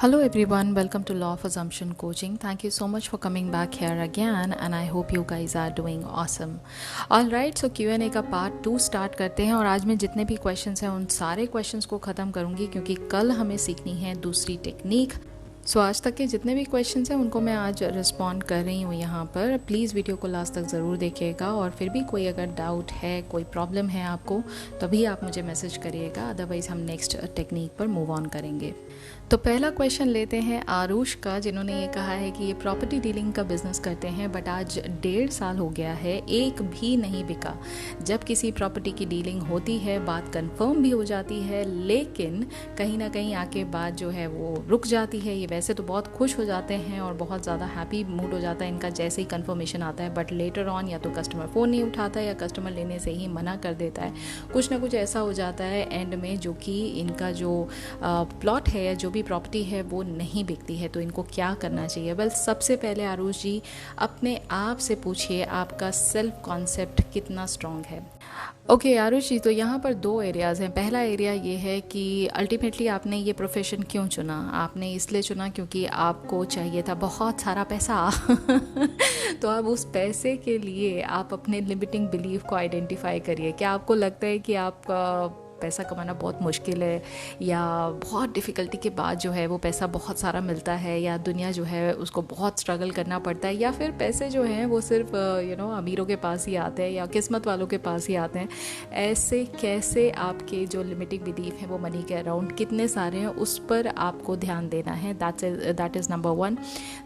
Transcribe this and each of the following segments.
Hello everyone, welcome to Law of Assumption Coaching. Thank you so much for coming back here again and I hope you guys are doing awesome. Alright, so Q&A का part 2 start करते हैं और आज मैं जितने भी questions हैं उन सारे क्वेश्चंस को ख़त्म करूँगी क्योंकि कल हमें सीखनी है दूसरी टेक्निक। सो आज तक के जितने भी क्वेश्चंस हैं उनको मैं आज रिस्पॉन्ड कर रही हूँ यहाँ पर। प्लीज़ वीडियो को लास्ट तक ज़रूर देखिएगा और फिर भी कोई अगर डाउट है, कोई प्रॉब्लम है आपको, तभी आप मुझे मैसेज करिएगा, अदरवाइज़ हम नेक्स्ट टेक्निक पर मूव ऑन करेंगे। तो पहला क्वेश्चन लेते हैं आरुष का, जिन्होंने ये कहा है कि ये प्रॉपर्टी डीलिंग का बिज़नेस करते हैं बट आज 1.5 साल हो गया है, एक भी नहीं बिका। जब किसी प्रॉपर्टी की डीलिंग होती है बात कंफर्म भी हो जाती है, लेकिन कहीं ना कहीं आके बात जो है वो रुक जाती है। ये वैसे तो बहुत खुश हो जाते हैं और बहुत ज़्यादा हैप्पी मूड हो जाता है इनका जैसे ही कंफर्मेशन आता है, बट लेटर ऑन या तो कस्टमर फ़ोन नहीं उठाता या कस्टमर लेने से ही मना कर देता है। कुछ ना कुछ ऐसा हो जाता है एंड में जो कि इनका जो प्लॉट है या जो भी प्रॉपर्टी है वो नहीं बिकती है। तो इनको क्या करना चाहिए? वेल, सबसे पहले आरुष जी अपने आप से पूछिए आपका सेल्फ कॉन्सेप्ट कितना स्ट्रॉन्ग है। ओके आरुष जी, तो यहाँ पर 2 एरियाज़ हैं। पहला एरिया ये है कि अल्टीमेटली आपने ये प्रोफेशन क्यों चुना? आपने इसलिए चुना क्योंकि आपको चाहिए था बहुत सारा पैसा तो अब उस पैसे के लिए आप अपने लिमिटिंग बिलीफ को आइडेंटिफाई करिए। क्या आपको लगता है कि आपका पैसा कमाना बहुत मुश्किल है या बहुत डिफ़िकल्टी के बाद जो है वो पैसा बहुत सारा मिलता है, या दुनिया जो है उसको बहुत स्ट्रगल करना पड़ता है, या फिर पैसे जो हैं वो सिर्फ अमीरों के पास ही आते हैं या किस्मत वालों के पास ही आते हैं? ऐसे कैसे आपके जो लिमिटिंग बिलीफ है वो मनी के अराउंड कितने सारे हैं, उस पर आपको ध्यान देना है। That is number 1।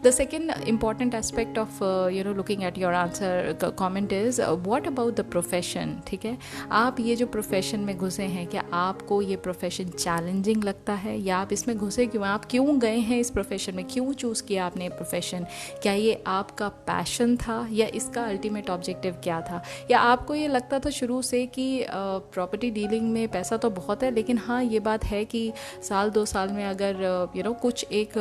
The second important aspect of looking at your answer comment is what about the profession. ठीक है, आप ये जो प्रोफेशन में घुसे हैं, क्या आपको ये प्रोफेशन चैलेंजिंग लगता है या आप इसमें घुसे क्यों? आप क्यों गए हैं इस प्रोफेशन में? क्यों चूज़ किया आपने प्रोफेशन? क्या ये आपका पैशन था या इसका अल्टीमेट ऑब्जेक्टिव क्या था? या आपको ये लगता था शुरू से कि प्रॉपर्टी डीलिंग में पैसा तो बहुत है, लेकिन हाँ ये बात है कि साल 2 साल में अगर कुछ एक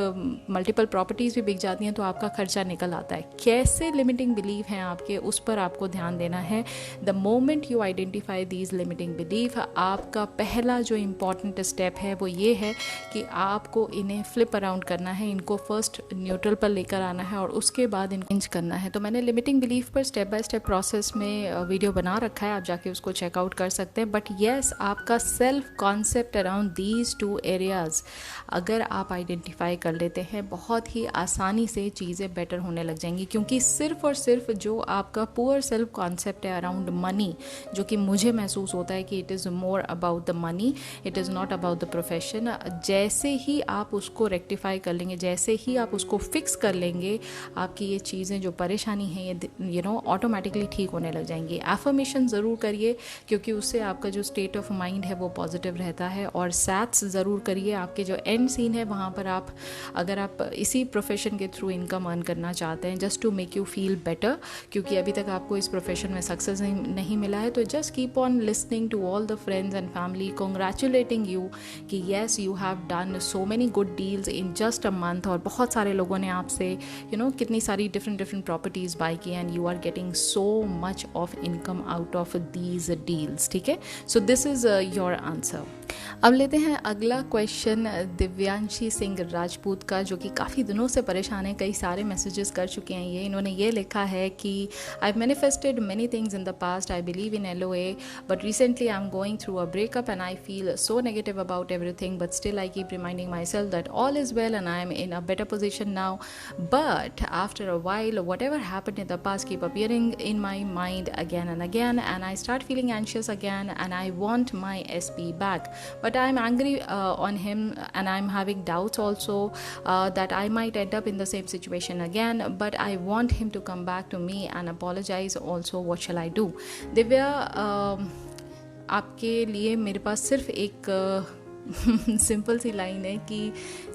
मल्टीपल प्रॉपर्टीज़ भी बिक जाती हैं तो आपका खर्चा निकल आता है। कैसे लिमिटिंग बिलीफ हैं आपके, उस पर आपको ध्यान देना है। The moment you identify these limiting belief, आपका पहला जो इम्पॉर्टेंट स्टेप है वो ये है कि आपको इन्हें फ्लिप अराउंड करना है, इनको फर्स्ट न्यूट्रल पर लेकर आना है और उसके बाद इनको चेंज करना है। तो मैंने लिमिटिंग बिलीफ पर स्टेप बाय स्टेप प्रोसेस में वीडियो बना रखा है, आप जाके उसको चेकआउट कर सकते हैं। बट येस, आपका self concept around these 2 areas अगर आप आइडेंटिफाई कर लेते हैं, बहुत ही आसानी से चीज़ें बेटर होने लग जाएंगी। क्योंकि सिर्फ और सिर्फ जो आपका पुअर सेल्फ कॉन्सेप्ट है अराउंड मनी, जो कि मुझे महसूस होता है कि it is more about the money, it is not about the profession, जैसे ही आप उसको रेक्टिफाई कर लेंगे, जैसे ही आप उसको फिक्स कर लेंगे, आपकी ये चीज़ें जो परेशानी है ये ऑटोमेटिकली ठीक होने लग जाएंगी। एफर्मेशन ज़रूर करिए क्योंकि उससे आपका जो स्टेट ऑफ माइंड है वो पॉजिटिव रहता है। और सैट्स ज़रूर करिए। आपके जो एंड सीन है वहाँ पर अगर आप इसी प्रोफेशन के थ्रू इनकम अर्न करना चाहते हैं just to make you feel better, क्योंकि अभी तक आपको इस प्रोफेशन में सक्सेस नहीं मिला है, तो just keep on listening to all the friends and family congratulating you कि yes you have done so many good deals in just a month, और बहुत सारे लोगों ने आपसे कितनी सारी different properties buy की and you are getting so much of income out of these deals। ठीक है, so this is your answer। अब लेते हैं अगला क्वेश्चन दिव्यांशी सिंह राजपूत का, जो कि काफ़ी दिनों से परेशान है, कई सारे मैसेजेस कर चुके हैं ये। इन्होंने ये लिखा है कि आई manifested many things in the past, I believe in LOA, but recently I am going through a breakup and I feel so negative about everything, but still I keep reminding myself that all is well and I am in a better position now. But after a while, whatever happened in the past keep appearing in my mind again and again, and I start feeling anxious again and I want my SP back. But I'm angry on him and I'm having doubts also that I might end up in the same situation again, but I want him to come back to me and apologize also. What shall I do? Divya, आपके लिए मेरे पास सिर्फ एक simple सी line है कि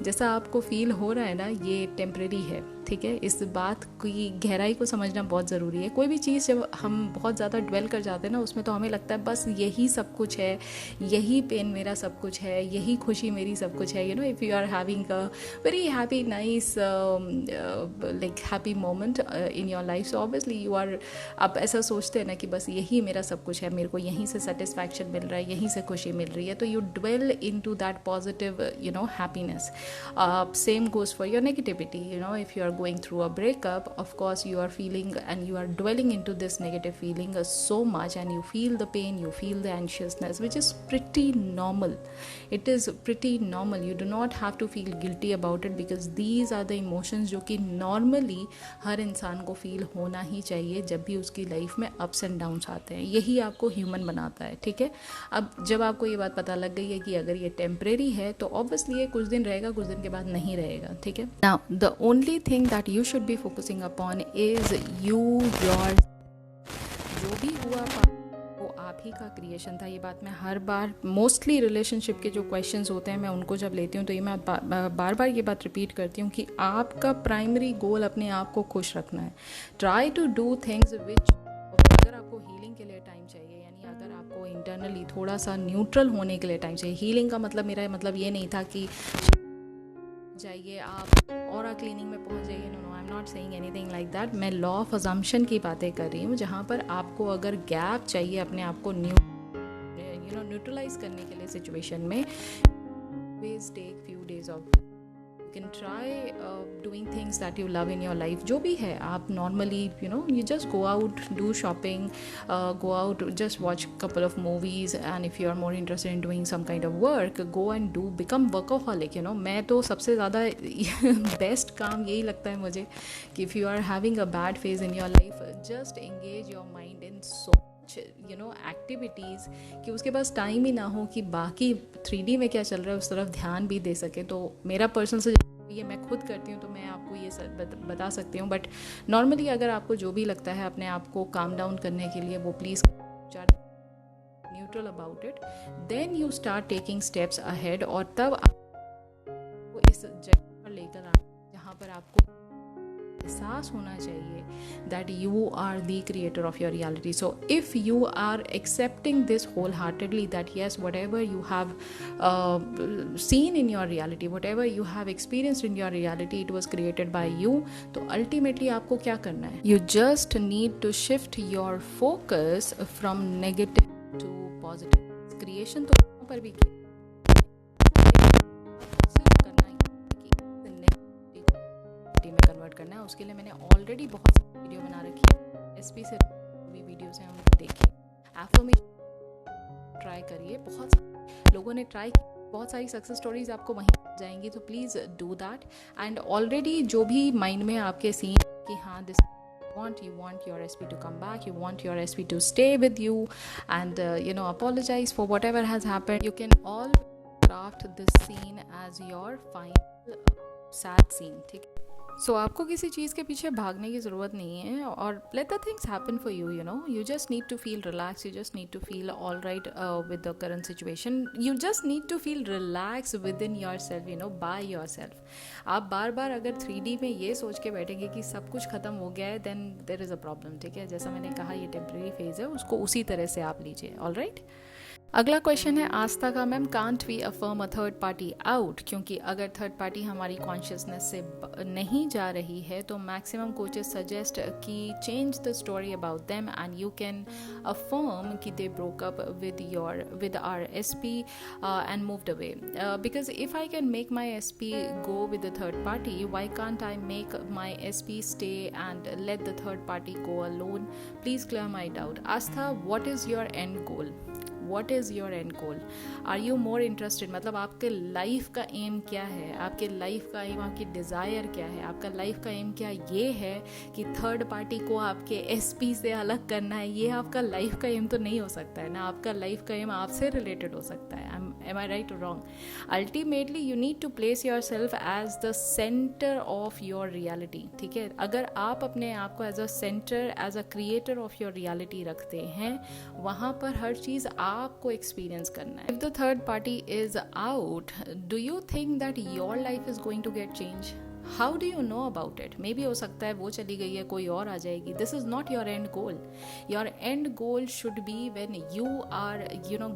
जैसा आपको feel हो रहा है ना, ये टेम्परेरी है। ठीक है, इस बात की गहराई को समझना बहुत ज़रूरी है। कोई भी चीज़ जब हम बहुत ज़्यादा ड्वेल कर जाते हैं ना, उसमें तो हमें लगता है बस यही सब कुछ है, यही पेन मेरा सब कुछ है, यही खुशी मेरी सब कुछ है। If you are having a very happy nice like happy moment in your life, so obviously आप ऐसा सोचते हैं ना कि बस यही मेरा सब कुछ है, मेरे को यहीं से सेटिस्फैक्शन मिल रहा है, यहीं से खुशी मिल रही है, तो you dwell in into that positive happiness. Same goes for your negativity. If you are going through a breakup, of course you are feeling and you are dwelling into this negative feeling so much, and you feel the pain, you feel the anxiousness, which is pretty normal. It is pretty normal. You do not have to feel guilty about it, because these are the emotions जो कि normally हर इंसान को feel होना ही चाहिए जब भी उसकी life में अप्स एंड डाउन्स आते हैं. यही आपको ह्यूमन बनाता है. ठीक है, अब जब आपको ये बात पता लग गई है कि अगर ये टेम्परेरी है तो ऑब्वियसली ये कुछ दिन रहेगा, कुछ दिन के बाद नहीं रहेगा. ठीक है, now the only thing that you should be focusing upon is you your. जो भी हुआ वो आप ही का क्रिएशन था. ये बात मैं हर बार मोस्टली रिलेशनशिप के जो क्वेश्चंस होते हैं मैं उनको जब लेती हूँ तो ये मैं बार बार ये बात रिपीट करती हूँ कि आपका प्राइमरी गोल अपने आप को खुश रखना है. Try to do things which, अगर आपको हीलिंग के लिए टाइम चाहिए, यानी अगर आपको इंटरनली थोड़ा सा न्यूट्रल होने के लिए टाइम चाहिए. हीलिंग का मतलब, मेरा मतलब ये नहीं था कि जाइए आप ऑरा क्लीनिंग में पहुंच जाइए. No, I am not saying anything like that. मैं लॉ ऑफ अजम्पशन की बातें कर रही हूँ, जहाँ पर आपको अगर गैप चाहिए अपने आप को न्यूट्रलाइज करने के लिए सिचुएशन में, always take few days off. You can try doing things that you love in your life. जो भी है, आप normally you just go out, do shopping, go out, just watch couple of movies, and if you are more interested in doing some kind of work, go and do, become workaholic. मैं तो सबसे ज़्यादा best काम यही लगता है मुझे कि if you are having a bad phase in your life, just engage your mind in so activities कि उसके पास टाइम ही ना हो कि बाकी 3D में क्या चल रहा है उस तरफ ध्यान भी दे सके. तो मेरा पर्सनल सजेशन, ये मैं खुद करती हूँ तो मैं आपको ये बता सकती हूँ. बट नॉर्मली अगर आपको जो भी लगता है अपने आप को काम डाउन करने के लिए, वो please neutral about it, then you start taking steps ahead. और तब आपको इस जगह पर लेकर आना जहाँ पर आपको एहसास होना चाहिए that you are the creator of your reality. So if you are accepting this wholeheartedly, that yes, whatever you have seen in your reality, whatever you have experienced in your reality, it was created by you. तो ultimately आपको क्या करना है? You just need to shift your focus from negative to positive. Creation तो वहाँ पर भी करना है. उसके लिए मैंने ऑलरेडी बहुत सारी वीडियो बना रखी है. एसपी से भी वीडियोस हैं, उनको देखिए. एफर्मेशन ट्राई करिए. बहुत लोगों ने ट्राई की, बहुत सारी सक्सेस स्टोरीज आपको वहीं जाएंगी. तो please do that. And already जो भी माइंड में आपके सीन कि हाँ this you want your SP to come back, you want your SP to stay with you, and apologize for whatever has happened. You can all craft this scene as your final sad scene. ठीक है, सो आपको किसी चीज़ के पीछे भागने की ज़रूरत नहीं है. और let the things happen for you. You just need to feel relax, you just need to feel all right with the current situation. You just need to feel relax with in your self, by your self. आप बार बार अगर 3D में ये सोच के बैठेंगे कि सब कुछ ख़त्म हो गया है, then there is a problem. ठीक है, जैसा मैंने कहा ये टेम्प्रेरी फेज़ है, उसको उसी तरह से आप लीजिए. All right. अगला क्वेश्चन है आस्था का. Ma'am, can't we affirm a third party out? क्योंकि अगर थर्ड पार्टी हमारी कॉन्शियसनेस से नहीं जा रही है तो मैक्सिमम कोचेस सजेस्ट कि change the story about them and you can affirm कि they broke up with our SP and moved away. Because if I can make my SP go with the third party, why can't I make my SP stay and let the third party go alone? Please clear my doubt. Astha, what is your end goal? What is your end goal? Are you more interested, मतलब आपके life का M क्या है? आपके life का M, आपकी desire क्या है? आपका लाइफ का एम क्या ये है कि थर्ड पार्टी को आपके SP से अलग करना है? ये आपका लाइफ का एम तो नहीं हो सकता है ना. आपका लाइफ का एम आपसे रिलेटेड हो सकता है. Am I right or wrong? Ultimately you need to place yourself as the center of your reality. ठीक है, अगर आप अपने आप को as a center, as a creator of your reality रखते हैं, वहाँ पर हर चीज़ आपको एक्सपीरियंस करना है. If the third party is out, do you think that your life is going to get changed? How do you know about it? May be हो सकता है वो चली गई है, कोई और आ जाएगी. This is not your end goal. Your end goal should be when you are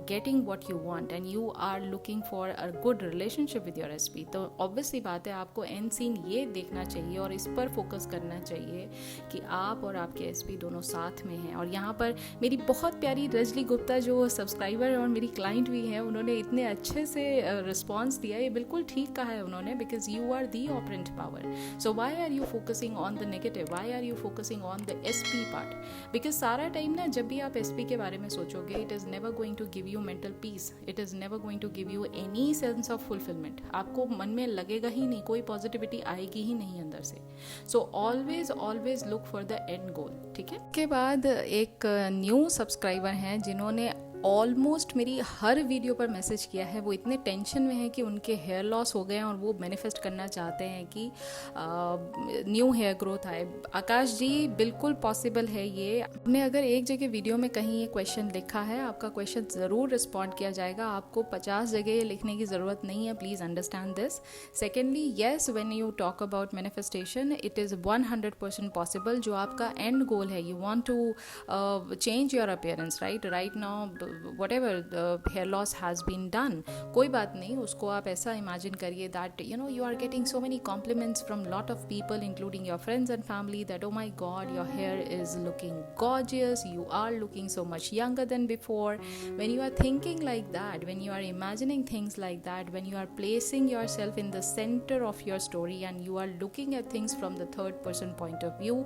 getting what you want and you are looking for a good relationship with your SP. तो ऑब्वियसली बात है, आपको एंड सीन ये देखना चाहिए और इस पर फोकस करना चाहिए कि आप और आपके एसपी दोनों साथ में हैं. और यहाँ पर मेरी बहुत प्यारी रजली गुप्ता जो सब्सक्राइबर और मेरी क्लाइंट भी हैं, उन्होंने इतने अच्छे से रिस्पॉन्स दिया. ये बिल्कुल ठीक कहा है उन्होंने, because you are the operant power. So why are you focusing on the negative? Why are you focusing on the SP part? Because सारा टाइम ना जब भी आप एसपी के बारे में सोचोगे, it is never going to give you mental peace. It is never going to give you any sense of fulfilment. आपको मन में लगेगा ही नहीं, कोई पॉजिटिविटी आएगी ही नहीं अंदर से. So always look for the end goal. ठीक है. के बाद एक न्यू सब्सक्राइबर हैं जिन्होंने ऑलमोस्ट मेरी हर वीडियो पर मैसेज किया है. वो इतने टेंशन में हैं कि उनके हेयर लॉस हो गए हैं और वो मैनिफेस्ट करना चाहते हैं कि न्यू हेयर ग्रोथ आए. आकाश जी, बिल्कुल पॉसिबल है ये. आपने अगर एक जगह वीडियो में कहीं ये क्वेश्चन लिखा है, आपका क्वेश्चन ज़रूर रिस्पॉन्ड किया जाएगा. आपको 50 जगह ये लिखने की ज़रूरत नहीं है. Please understand this. Secondly, yes, when you talk about manifestation, it is 100% possible. जो आपका एंड गोल है, you want to change your appearance, right now whatever the hair loss has been done, कोई बात नहीं. उसको आप ऐसा इमेजिन करिए that you are getting so many compliments from lot of people including your friends and family that oh my god, your hair is looking gorgeous, you are looking so much younger than before. When you are thinking like that, when you are imagining things like that, when you are placing yourself in the center of your story and you are looking at things from the third person point of view,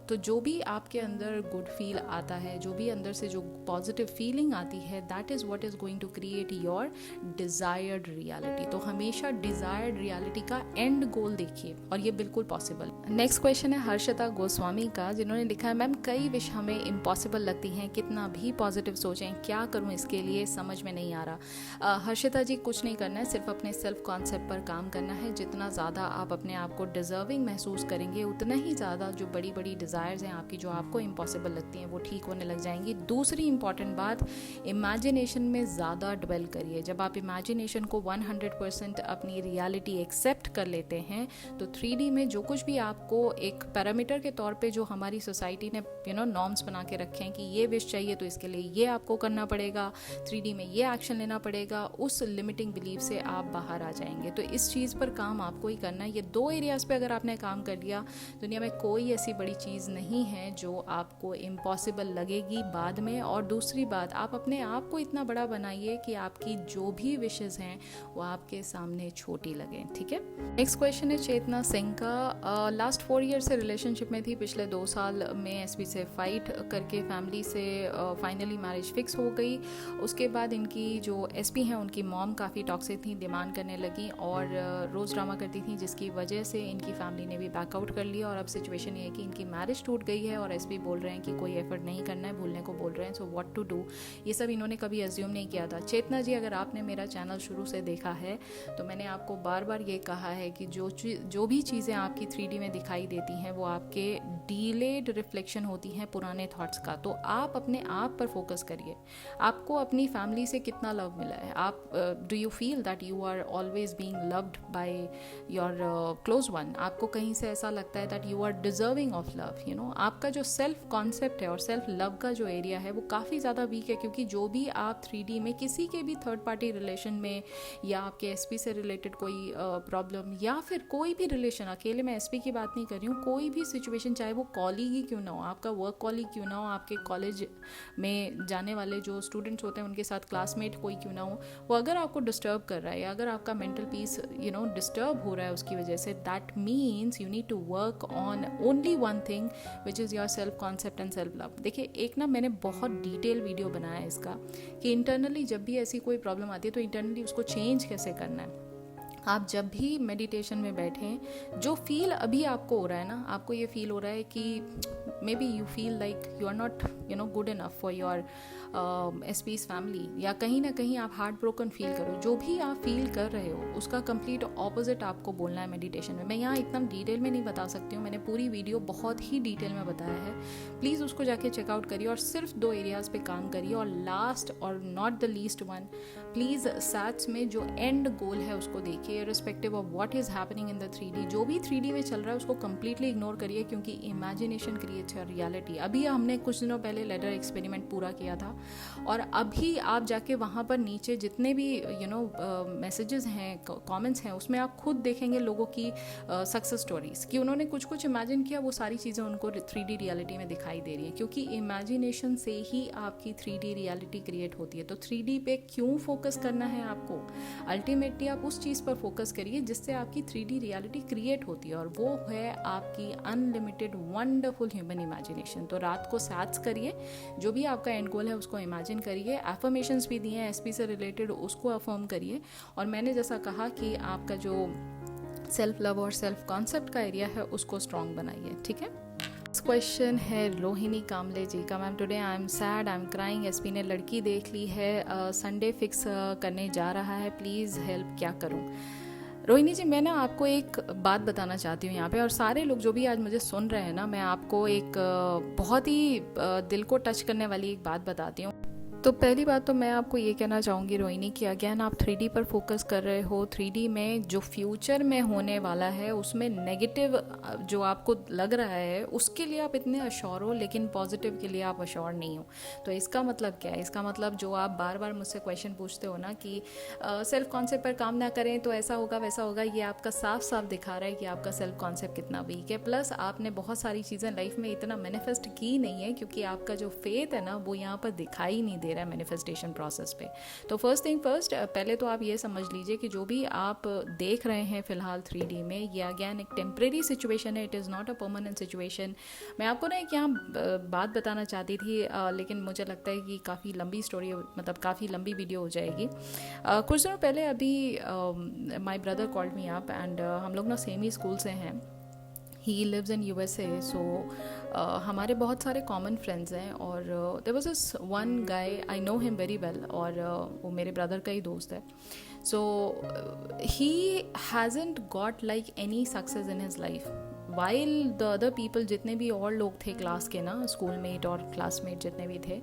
तो जो भी आपके अंदर good feel आता है, जो भी अंदर से जो पॉजिटिव फीलिंग आती है, that is what is going to create your desired reality. तो हमेशा डिज़ायर्ड रियलिटी का एंड गोल देखिए और ये बिल्कुल पॉसिबल. नेक्स्ट क्वेश्चन है हर्षिता गोस्वामी का, जिन्होंने लिखा है, मैम कई विश हमें इम्पॉसिबल लगती हैं, कितना भी पॉजिटिव सोचें, क्या करूँ इसके लिए समझ में नहीं आ रहा. हर्षिता जी, कुछ नहीं करना है, सिर्फ अपने सेल्फ कॉन्सेप्ट पर काम करना है. जितना ज़्यादा आप अपने आप को डिज़र्विंग महसूस करेंगे, उतना ही ज़्यादा जो बड़ी बड़ी डिज़ायर्स हैं आपकी, जो आपको इम्पॉसिबल लगती हैं, वो ठीक होने लग जाएंगी. दूसरी इंपॉर्टेंट बात, इमेजिनेशन में ज़्यादा ड्वेल करिए. जब आप इमेजिनेशन को 100% अपनी रियलिटी एक्सेप्ट कर लेते हैं, तो 3D में जो कुछ भी आपको एक पैरामीटर के तौर पे जो हमारी सोसाइटी ने नॉर्म्स बना के रखे हैं कि ये विश चाहिए तो इसके लिए ये आपको करना पड़ेगा, 3D में ये एक्शन लेना पड़ेगा, उस लिमिटिंग बिलीफ से आप बाहर आ जाएंगे. तो इस चीज़ पर काम आपको ही करना है. ये 2 एरियाज़ पे अगर आपने काम कर लिया, दुनिया में कोई ऐसी बड़ी चीज़ नहीं है जो आपको इम्पॉसिबल लगेगी बाद में. और दूसरी बात, आप अपने आप को इतना बड़ा बनाइए कि आपकी जो भी विशेस हैं वो आपके सामने छोटी लगें. ठीक है. नेक्स्ट क्वेश्चन है चेतना सिंह का. लास्ट 4 ईयर से रिलेशनशिप में थी. पिछले 2 साल में एसपी से फाइट करके फैमिली से फाइनली मैरिज फिक्स हो गई. उसके बाद इनकी जो एसपी हैं उनकी मॉम काफ़ी टॉक्सिक थी, डिमांड करने लगी और रोज़ ड्रामा करती थी, जिसकी वजह से इनकी फैमिली ने भी बैकआउट कर लिया. और अब सिचुएशन ये है कि इनकी मैरिज टूट गई है और एसपी बोल रहे हैं कि कोई एफर्ट नहीं करना है, भूलने को बोल रहे हैं. सो व्हाट टू डू, ये सब इन्होंने कभी एज्यूम नहीं किया था. चेतना जी, अगर आपने मेरा चैनल शुरू से देखा है तो मैंने आपको बार बार ये कहा है कि जो भी चीज़ें आपकी 3D में दिखाई देती हैं वो आपके डीलेड रिफ्लेक्शन होती हैं पुराने थॉट्स का. तो आप अपने आप पर फोकस करिए. आपको अपनी फैमिली से कितना लव मिला है? आप do you feel that you are always being loved by your close one? आपको कहीं से ऐसा लगता है that you are deserving of love? आपका जो सेल्फ कॉन्सेप्ट है और सेल्फ लव का जो एरिया है वो काफ़ी ज़्यादा वीक है, क्योंकि जो भी आप 3D में किसी के भी थर्ड पार्टी रिलेशन में या आपके एसपी से रिलेटेड कोई प्रॉब्लम या फिर कोई भी रिलेशन, अकेले मैं एसपी की बात नहीं कर रही हूँ, कोई भी सिचुएशन, चाहे वो कॉलीग ही क्यों ना हो, आपका वर्क कॉलीग क्यों ना हो, आपके कॉलेज में जाने वाले जो स्टूडेंट्स होते हैं उनके साथ क्लासमेट कोई क्यों ना हो, वो अगर आपको डिस्टर्ब कर रहा है या अगर आपका मेंटल पीस डिस्टर्ब हो रहा है उसकी वजह से, that means you need to work on only one thing which is your self concept and self love. देखिए, एक ना मैंने बहुत डिटेल वीडियो बनाया है इसका कि इंटरनली जब भी ऐसी कोई प्रॉब्लम आती है तो इंटरनली उसको चेंज कैसे करना है. आप जब भी मेडिटेशन में बैठें, जो फील अभी आपको हो रहा है ना, आपको ये फील हो रहा है कि maybe you feel like you are not good enough for your SP's family, या कहीं ना कहीं आप हार्ट ब्रोकन फील करो, जो भी आप फील कर रहे हो उसका कंप्लीट ऑपोजिट आपको बोलना है मेडिटेशन में। मैं यहाँ एकदम डिटेल में नहीं बता सकती हूँ, मैंने पूरी वीडियो बहुत ही डिटेल में बताया है, प्लीज़ उसको जाके चेकआउट करिए और सिर्फ 2 एरियाज़ पे काम करिए। और लास्ट और not the least one, please सैट्स में जो एंड गोल है उसको देखिए, respective of what is happening in the 3D। जो भी 3D में चल रहा है उसको कम्प्लीटली इग्नोर करिए, क्योंकि इमेजिनेशन क्रिएट्स योर रियलिटी। अभी हमने कुछ दिनों पहले लेडर एक्सपेरिमेंट पूरा किया था, और अभी आप जाके वहाँ पर नीचे जितने भी मैसेजेस हैं, कमेंट्स हैं, उसमें आप खुद देखेंगे लोगों की सक्सेस स्टोरीज, कि उन्होंने कुछ कुछ इमेजिन किया, वो सारी चीज़ें उनको 3D रियलिटी में दिखाई दे रही है, क्योंकि इमेजिनेशन से ही आपकी 3D रियलिटी क्रिएट होती है। तो 3D पे क्यों फोकस करना है आपको? अल्टीमेटली आप उस चीज़ पर फोकस करिए जिससे आपकी 3D रियलिटी क्रिएट होती है, और वो है आपकी अनलिमिटेड वंडरफुल ह्यूमन इमेजिनेशन। तो रात को सैट्स करिए, जो भी आपका एंड गोल है उसको इमेजिन करिए, एफर्मेशंस भी दिए हैं एसपी से रिलेटेड, उसको अफर्म करिए, और मैंने जैसा कहा कि आपका जो सेल्फ लव और सेल्फ कॉन्सेप्ट का एरिया है उसको स्ट्रॉन्ग बनाइए, ठीक है। क्वेश्चन है रोहिणी कामले जी का, ma'am today I am sad, I am crying, SP ने लड़की देख ली है, संडे फिक्स करने जा रहा है, प्लीज़ हेल्प, क्या करूं? रोहिणी जी, मैं ना आपको एक बात बताना चाहती हूँ यहाँ पे, और सारे लोग जो भी आज मुझे सुन रहे हैं ना, मैं आपको एक बहुत ही दिल को टच करने वाली एक बात बताती हूँ। तो पहली बात तो मैं आपको ये कहना चाहूँगी रोहिणी कि अगेन आप 3D पर फोकस कर रहे हो। 3D में जो फ्यूचर में होने वाला है उसमें नेगेटिव जो आपको लग रहा है उसके लिए आप इतने अश्योर हो, लेकिन पॉजिटिव के लिए आप अश्योर नहीं हो। तो इसका मतलब क्या है? इसका मतलब जो आप बार बार मुझसे क्वेश्चन पूछते हो ना कि सेल्फ कॉन्सेप्ट पर काम ना करें तो ऐसा होगा वैसा होगा, ये आपका साफ साफ दिखा रहा है कि आपका सेल्फ कॉन्सेप्ट कितना वीक है। प्लस आपने बहुत सारी चीज़ें लाइफ में इतना मैनिफेस्ट की नहीं है, क्योंकि आपका जो फेथ है ना वो यहाँ पर दिखाई नहीं दे रहा है मैनिफेस्टेशन प्रोसेस पे। तो फर्स्ट थिंग फर्स्ट, पहले तो आप ये समझ लीजिए कि जो भी आप देख रहे हैं फिलहाल 3D में, ये अगेन एक टेम्परेरी सिचुएशन है, it is not a permanent situation. मैं आपको ना एक यहाँ बात बताना चाहती थी, लेकिन मुझे लगता है कि काफ़ी लंबी स्टोरी, मतलब काफ़ी लंबी वीडियो हो जाएगी। कुछ दिनों पहले अभी my brother called me up, and हम लोग ना सेम ही स्कूल से हैं, ही लिव्स इन USA, सो हमारे बहुत सारे कॉमन फ्रेंड्स हैं, और there was this one guy, I know him very well, और वो मेरे ब्रदर का ही दोस्त है। So he hasn't got like any success in his life, while the other people, जितने भी और लोग थे क्लास के ना, स्कूल मेट और क्लासमेट जितने भी थे,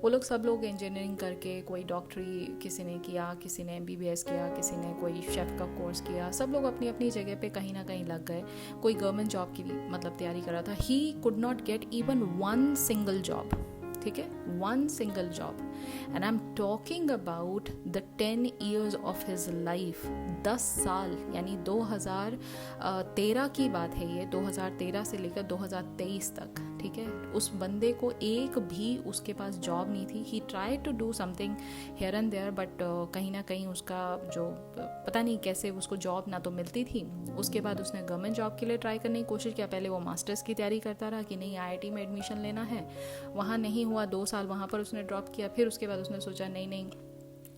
वो लोग सब लोग इंजीनियरिंग करके, कोई डॉक्टरी किसी ने किया, किसी ने MBBS किया, किसी ने कोई शेफ़ का कोर्स किया, सब लोग अपनी अपनी जगह पे कहीं ना कहीं लग गए। कोई गवर्नमेंट जॉब की भी मतलब तैयारी कर रहा था। He could not get even one single job, ठीक है, one single job, and I am talking about the 10 years of his life. 10 साल, यानी 2013 की बात है ये, 2013 से लेकर 2023 तक, ठीक है। उस बंदे को एक भी उसके पास जॉब नहीं थी। He try to do something here and there, but कहीं ना कहीं उसका जो पता नहीं कैसे उसको जॉब ना तो मिलती थी। उसके बाद उसने गवर्नमेंट जॉब के लिए ट्राई करने की कोशिश किया। पहले वो मास्टर्स की तैयारी करता रहा कि नहीं IIT में एडमिशन लेना है, वहाँ नहीं हुआ, 2 साल वहाँ पर उसने ड्रॉप किया। फिर उसके बाद उसने सोचा नहीं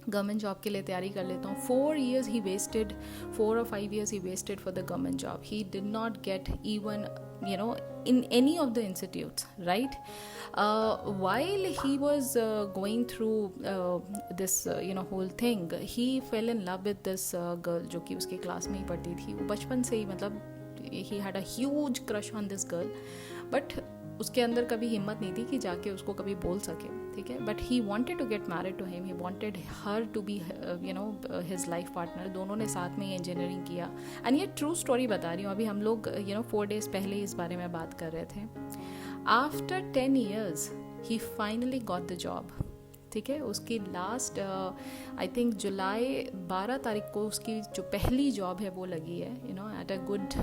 गवर्नमेंट जॉब के लिए तैयारी कर लेता हूँ। 4 years he wasted, 4 or 5 years he wasted for the government job. He did not get even in any of the institutes, right? While he was going through this whole thing, he fell in love with this girl जो कि उसके class में ही पढ़ती थी। वो बचपन से ही मतलब he had a huge crush on this girl, but उसके अंदर कभी हिम्मत नहीं थी कि जाके उसको कभी बोल सके, ठीक है। But he wanted to get married to him, he wanted her to be his life partner. दोनों ने साथ में ही इंजीनियरिंग किया, एंड ये ट्रू स्टोरी बता रही हूँ। अभी हम लोग 4 days पहले इस बारे में बात कर रहे थे। After 10 years he finally got the job, ठीक है। उसकी लास्ट आई थिंक जुलाई 12 तारीख को उसकी जो पहली जॉब है वो लगी है, एट अ गुड,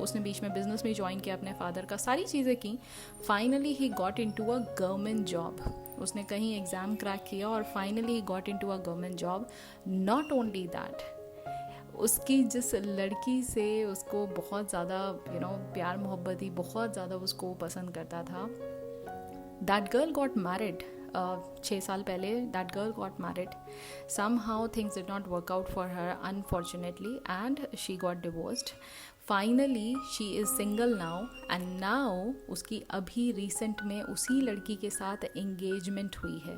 उसने बीच में बिजनेस में ज्वाइन किया अपने फादर का, सारी चीज़ें की। Finally he got into a government job. उसने कहीं एग्ज़ाम क्रैक किया और finally he got into a government job. Not only that, उसकी जिस लड़की से उसको बहुत ज़्यादा प्यार मोहब्बत ही, बहुत ज़्यादा उसको पसंद करता था, दैट गर्ल गॉट मैरिड 6 साल पहले। That girl got married, somehow things did not work out for her unfortunately, and she got divorced. Finally she is single now, and now उसकी अभी रिसेंट में उसी लड़की के साथ एंगेजमेंट हुई है।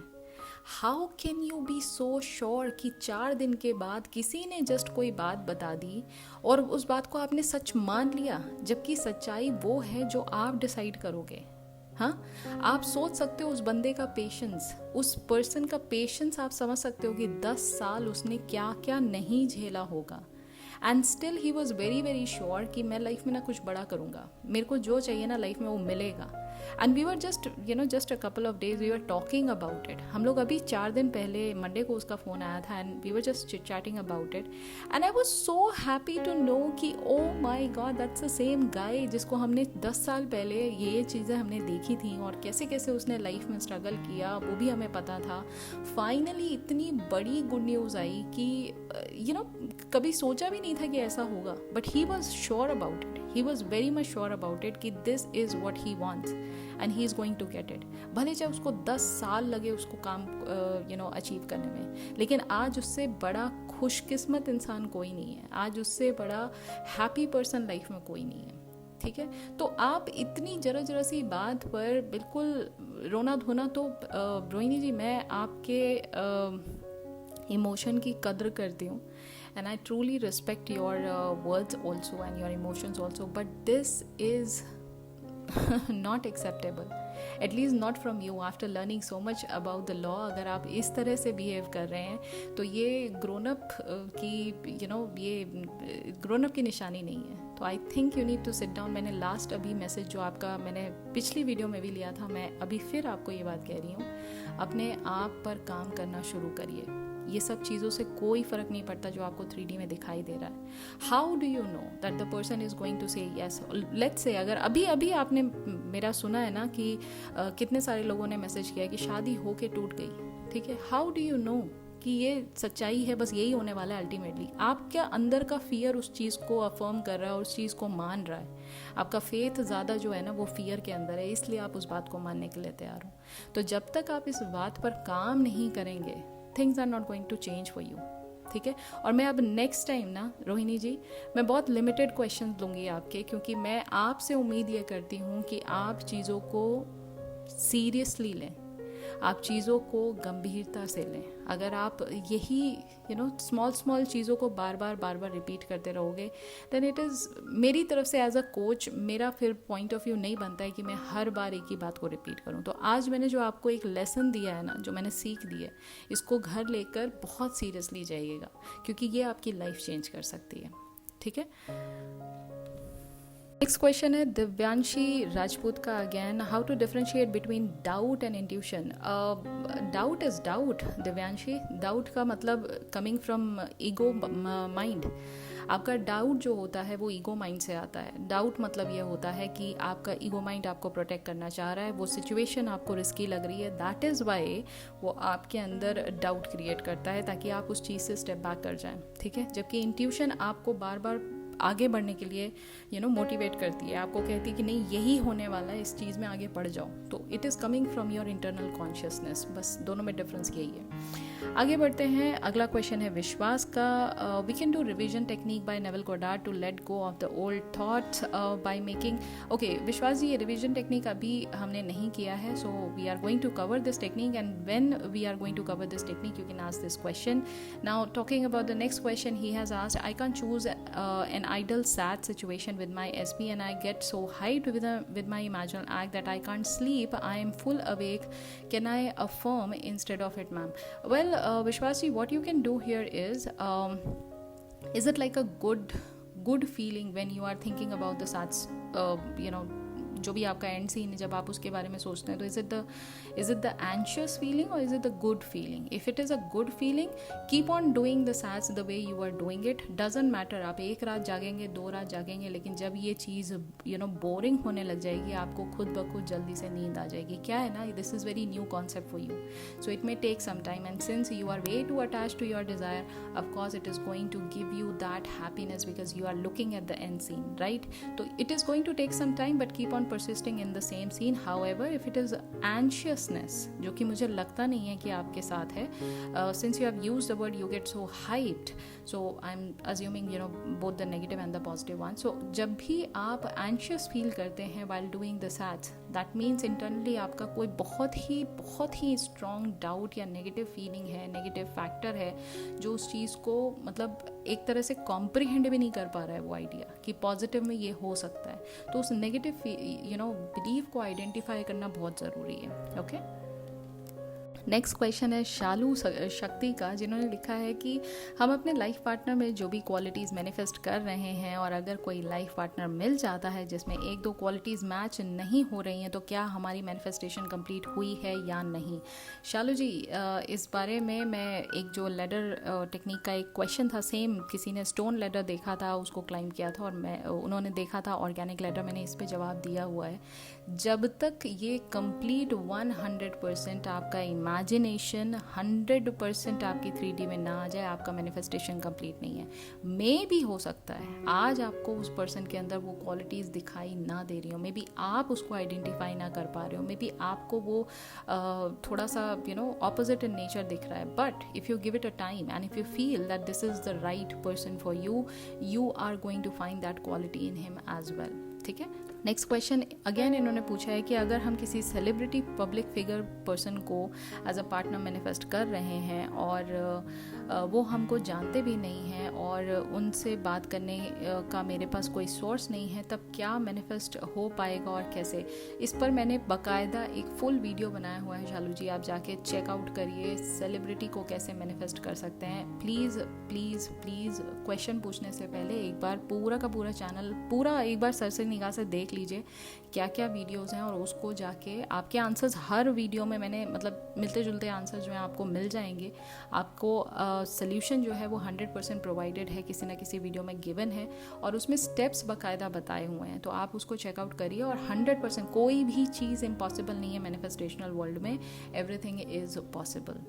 How can you be so sure कि 4 दिन के बाद किसी ने जस्ट कोई बात बता दी और उस बात को आपने सच मान लिया, जबकि सच्चाई वो है जो आप डिसाइड करोगे। हाँ, आप सोच सकते हो उस बंदे का पेशेंस, उस पर्सन का पेशेंस आप समझ सकते हो कि 10 साल उसने क्या क्या नहीं झेला होगा, and still he was very very sure कि मैं लाइफ में ना कुछ बड़ा करूँगा, मेरे को जो चाहिए ना लाइफ में वो मिलेगा। And we were just a couple of days we were talking about it. हम लोग अभी 4 दिन पहले मंडे को उसका फ़ोन आया था, and we were just chatting about it, and I was so happy to know कि oh my god that's the same guy जिसको हमने 10 साल पहले ये चीज़ें हमने देखी थी और कैसे कैसे उसने लाइफ में स्ट्रगल किया वो भी हमें पता था। फाइनली इतनी बड़ी गुड न्यूज़ आई कि कभी सोचा भी नहीं था कि ऐसा होगा, but he was sure about it, he was very much sure about it कि this is what he wants and he is going to get it. भले चाहे उसको 10 साल लगे उसको काम अचीव करने में, लेकिन आज उससे बड़ा खुशकिस्मत इंसान कोई नहीं है, आज उससे बड़ा हैप्पी पर्सन लाइफ में कोई नहीं है। ठीक है, तो आप इतनी जरा जरा सी बात पर बिल्कुल रोना धोना, तो रोहिणी जी मैं आपके इमोशन की कदर करती हूँ, and I truly respect your words also and your emotions also, but this is not acceptable, at least not from you after learning so much about the law। अगर आप इस तरह से बिहेव कर रहे हैं तो ये ग्रोन अप ये ग्रोन अप की निशानी नहीं है। तो I think you need to sit down. मैंने लास्ट अभी मैसेज जो आपका मैंने पिछली वीडियो में भी लिया था, मैं अभी फिर आपको ये बात कह रही हूँ, अपने आप पर काम करना शुरू करिए। ये सब चीज़ों से कोई फ़र्क नहीं पड़ता जो आपको 3D में दिखाई दे रहा है। How do you know that the person is going to say yes? Let's say अगर अभी अभी आपने मेरा सुना है ना कि कितने सारे लोगों ने मैसेज किया कि शादी हो के टूट गई, ठीक है, हाउ डू यू नो कि ये सच्चाई है, बस यही होने वाला है अल्टीमेटली? आपके अंदर का फियर उस चीज़ को अफर्म कर रहा है और उस चीज़ को मान रहा है। आपका फेथ ज़्यादा जो है ना वो फियर के अंदर है, इसलिए आप उस बात को मानने के लिए तैयार हो। तो जब तक आप इस बात पर काम नहीं करेंगे, things are not going to change for you. ठीक है, और मैं अब नेक्स्ट टाइम ना रोहिणी जी मैं बहुत लिमिटेड क्वेश्चन लूँगी आपके, क्योंकि मैं आपसे उम्मीद ये करती हूँ कि आप चीज़ों को सीरियसली लें, आप चीज़ों को गंभीरता से लें। अगर आप यही स्मॉल चीज़ों को बार बार रिपीट करते रहोगे, देन इट इज़, मेरी तरफ से एज अ कोच मेरा फिर पॉइंट ऑफ व्यू नहीं बनता है कि मैं हर बार एक ही बात को रिपीट करूं। तो आज मैंने जो आपको एक लेसन दिया है ना, जो मैंने सीख दी है, इसको घर लेकर बहुत सीरियसली जाइएगा, क्योंकि ये आपकी लाइफ चेंज कर सकती है। ठीक है, नेक्स्ट क्वेश्चन है दिव्यांशी राजपूत का again, how to differentiate between doubt and intuition? Doubt is doubt Divyanshi. Doubt का मतलब कमिंग फ्रॉम ईगो माइंड। आपका डाउट जो होता है वो ईगो माइंड से आता है। डाउट मतलब ये होता है कि आपका ईगो माइंड आपको प्रोटेक्ट करना चाह रहा है, वो सिचुएशन आपको रिस्की लग रही है, दैट इज़ वाई वो आपके अंदर डाउट क्रिएट करता है ताकि आप उस चीज़ से स्टेप बैक कर जाएं। ठीक है, जबकि इंट्यूशन आपको बार बार आगे बढ़ने के लिए मोटिवेट करती है, आपको कहती है कि नहीं यही होने वाला है, इस चीज़ में आगे बढ़ जाओ। तो it is coming from your internal consciousness, बस दोनों में डिफरेंस यही है। आगे बढ़ते हैं, अगला क्वेश्चन है विश्वास का। We can do revision technique by Neville Goddard to let go of the old thoughts by making. Okay Vishwas ji, ये रिविजन टेक्निक अभी हमने नहीं किया है, so we are going to cover this technique, and when we are going to cover this technique you can ask this question. Now talking about the next question, he has asked, I can choose an ideal sad situation with my SP and I get so hyped with my imaginal act that I can't sleep. I am full awake. Can I affirm instead of it, ma'am? Well, Vishwasi, what you can do here is it like a good feeling when you are thinking about the sad जो भी आपका and scene है, जब आप उसके बारे में सोचते हैं, तो is it the anxious feeling और is it the good feeling? If it is a good feeling, keep on doing the that's the way you are doing it. Doesn't matter आप 1 रात जागेंगे, 2 रात जागेंगे, लेकिन जब ये चीज़ बोरिंग होने लग जाएगी, आपको खुद ब खुद जल्दी से नींद आ जाएगी। क्या है ना, this is very new concept for you, so it may take some time, and since you are way to attach to your desire, of course it is going to give you that happiness because you are looking at the end scene, right? तो it is going to take some time, but keep on persisting in the same scene. However, if it is anxiousness, जो कि मुझे लगता नहीं है कि आपके साथ है, since you have used the word you get so hyped, so I'm assuming both the negative and the positive one. So जब भी आप anxious feel करते हैं while doing this acts, that means internally आपका कोई बहुत ही strong doubt या negative feeling है, negative factor है, जो उस चीज़ को मतलब एक तरह से कॉम्प्रिहेंड भी नहीं कर पा रहा है वो आइडिया कि पॉजिटिव में ये हो सकता है. तो उस नेगेटिव बिलीव को आइडेंटिफाई करना बहुत ज़रूरी है. ओके. नेक्स्ट क्वेश्चन है शालू शक्ति का, जिन्होंने लिखा है कि हम अपने लाइफ पार्टनर में जो भी क्वालिटीज़ मैनिफेस्ट कर रहे हैं और अगर कोई लाइफ पार्टनर मिल जाता है जिसमें एक दो क्वालिटीज़ मैच नहीं हो रही हैं तो क्या हमारी मैनिफेस्टेशन कंप्लीट हुई है या नहीं. शालू जी, इस बारे में मैं एक जो लेडर टेक्निक का एक क्वेश्चन था, सेम किसी ने स्टोन लेडर देखा था, उसको क्लाइम किया था और उन्होंने देखा था ऑर्गेनिक लेडर, मैंने इस पर जवाब दिया हुआ है. जब तक ये कंप्लीट 100% आपका इमेजिनेशन 100% आपकी 3D में ना आ जाए, आपका मैनिफेस्टेशन कंप्लीट नहीं है. मे भी हो सकता है आज आपको उस पर्सन के अंदर वो क्वालिटीज़ दिखाई ना दे रही हो, मे बी आप उसको आइडेंटिफाई ना कर पा रहे हो, मे बी आपको वो थोड़ा सा ऑपोजिट इन नेचर दिख रहा है. But if you give it a time and if you feel that this is the right person for you, you are going to find that quality in him as well. ठीक है. Next question again इन्होंने पूछा है कि अगर हम किसी celebrity public figure person को एज अ पार्टनर मैनिफेस्ट कर रहे हैं और वो हमको जानते भी नहीं हैं और उनसे बात करने का मेरे पास कोई सोर्स नहीं है, तब क्या मैनिफेस्ट हो पाएगा और कैसे. इस पर मैंने बाकायदा एक फुल वीडियो बनाया हुआ है शालू जी, आप जाके चेकआउट करिए सेलिब्रिटी को कैसे मैनिफेस्ट कर सकते हैं. प्लीज़ प्लीज़ प्लीज़ क्वेश्चन पूछने से पहले एक बार पूरा का पूरा चैनल पूरा एक बार सर से निगाह से देख लीजिए क्या क्या वीडियोस हैं और उसको जाके आपके आंसर्स हर वीडियो में मैंने मतलब मिलते जुलते आंसर्स जो हैं आपको मिल जाएंगे. आपको सोल्यूशन जो है वो 100% प्रोवाइडेड है, किसी ना किसी वीडियो में गिवन है और उसमें स्टेप्स बाकायदा बताए हुए हैं. तो आप उसको चेकआउट करिए और 100% कोई भी चीज़ इम्पॉसिबल नहीं है मैनिफेस्टेशनल वर्ल्ड में, everything is possible.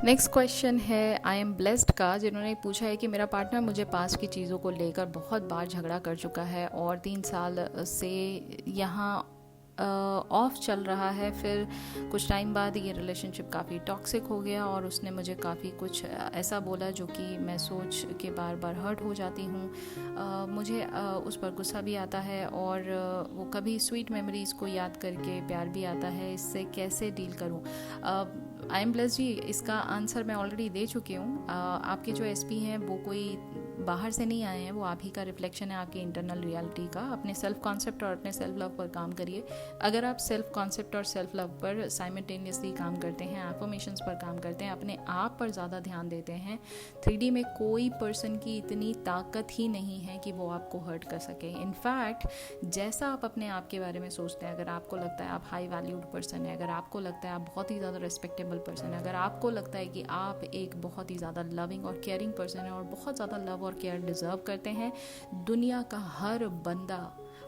Next question है आई एम ब्लेस्ड का, जिन्होंने पूछा है कि मेरा पार्टनर मुझे पास की चीज़ों को लेकर बहुत बार झगड़ा कर चुका है और 3 साल से यहाँ ऑफ चल रहा है. फिर कुछ टाइम बाद ये रिलेशनशिप काफ़ी टॉक्सिक हो गया और उसने मुझे काफ़ी कुछ ऐसा बोला जो कि मैं सोच के बार बार हर्ट हो जाती हूँ. मुझे उस पर गुस्सा भी आता है और वो कभी स्वीट मेमोरीज़ को याद करके प्यार भी आता है. इससे कैसे डील करूँ. आई एम ब्लेस्ड जी, इसका आंसर मैं ऑलरेडी दे चुकी हूँ. आपके जो एसपी हैं वो कोई बाहर से नहीं आए हैं, वो आप ही का रिफ्लेक्शन है आपकी इंटरनल रियलिटी का. अपने सेल्फ कॉन्सेप्ट और अपने सेल्फ लव पर काम करिए. अगर आप सेल्फ कॉन्सेप्ट और सेल्फ लव पर साइमल्टेनियसली काम करते हैं, एफर्मेशंस पर काम करते हैं, अपने आप पर ज़्यादा ध्यान देते हैं, 3D में कोई पर्सन की इतनी ताकत ही नहीं है कि वो आपको हर्ट कर सके. इनफैक्ट जैसा आप अपने आप के बारे में सोचते हैं, अगर आपको लगता है आप हाई वैल्यूड पर्सन है, अगर आपको लगता है आप बहुत ही ज़्यादा रिस्पेक्टेबल पर्सन है, अगर आपको लगता है कि आप एक बहुत ही ज़्यादा लविंग और केयरिंग पर्सन है और बहुत ज़्यादा लव और केयर डिज़र्व करते हैं, दुनिया का हर बंदा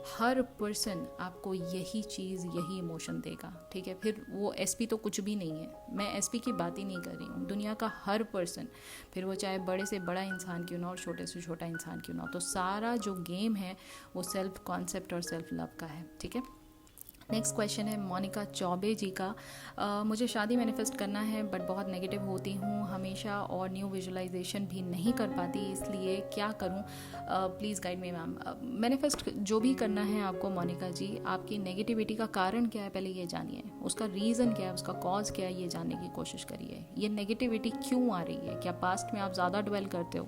हर पर्सन आपको यही चीज़ यही इमोशन देगा. ठीक है. फिर वो एसपी तो कुछ भी नहीं है, मैं एसपी की बात ही नहीं कर रही हूँ. दुनिया का हर पर्सन, फिर वो चाहे बड़े से बड़ा इंसान क्यों ना और छोटे से छोटा इंसान क्यों ना. तो सारा जो गेम है वो सेल्फ कॉन्सेप्ट और सेल्फ लव का है. ठीक है. नेक्स्ट क्वेश्चन है मोनिका चौबे जी का. मुझे शादी मैनिफेस्ट करना है बट बहुत नेगेटिव होती हूँ हमेशा और न्यू विजुअलाइजेशन भी नहीं कर पाती, इसलिए क्या करूँ. Please guide me ma'am. Manifest जो भी करना है आपको मोनिका जी, आपकी नेगेटिविटी का कारण क्या है पहले ये जानिए, उसका रीज़न क्या है, उसका कॉज क्या है, ये जानने की कोशिश करिए. ये नेगेटिविटी क्यों आ रही है. क्या पास्ट में आप ज़्यादा ड्वेल करते हो,